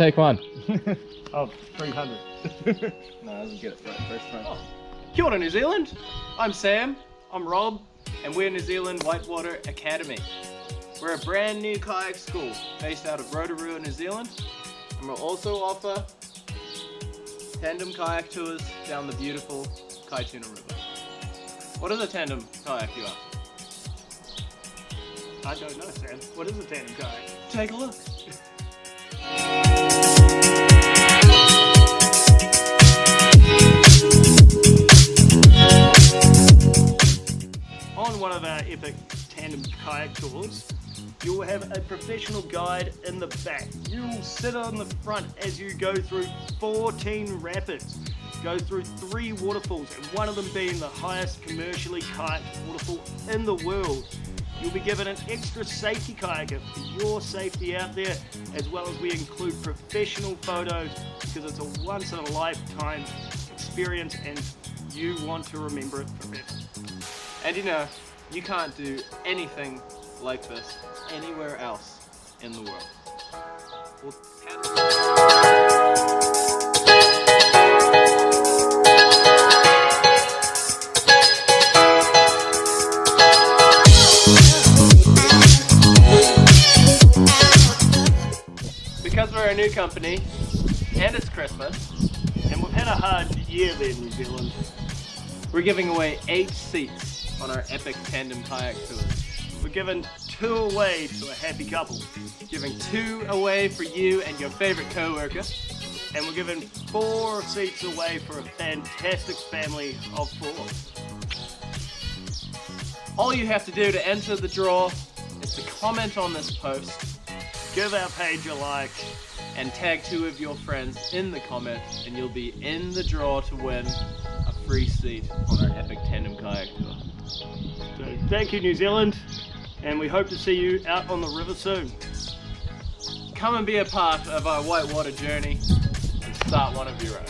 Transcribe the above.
take one. Oh, 300. No, I didn't get it right first time. Oh. Kia ora, New Zealand. I'm Sam. I'm Rob, and we're New Zealand Whitewater Academy. We're a brand new kayak school based out of Rotorua, New Zealand, and we'll also offer tandem kayak tours down the beautiful Kaituna River. What is a tandem kayak, you ask? I don't know, Sam. What is a tandem kayak? Take a look. On one of our epic tandem kayak tours, you will have a professional guide in the back. You will sit on the front as you go through 14 rapids, go through 3 waterfalls, and one of them being the highest commercially kayaked waterfall in the world. You'll be given an extra safety kayaker for your safety out there, as well as we include professional photos because it's a once in a lifetime experience and you want to remember it forever. And you know, you can't do anything like this anywhere else in the world. Because we're a new company, and it's Christmas, And we've had a hard year there, New Zealand. we're giving away 8 seats on our epic tandem kayak tours. We're giving 2 away to a happy couple. Giving 2 away for you and your favorite co-worker. And we're giving 4 seats away for a fantastic family of 4. All you have to do to enter the draw is to comment on this post Give our page a like. and tag 2 of your friends in the comment, and you'll be in the draw to win a free seat on our epic tandem kayak tour. So thank you, New Zealand, and we hope to see you out on the river soon. Come and be a part of our whitewater journey and start one of your own.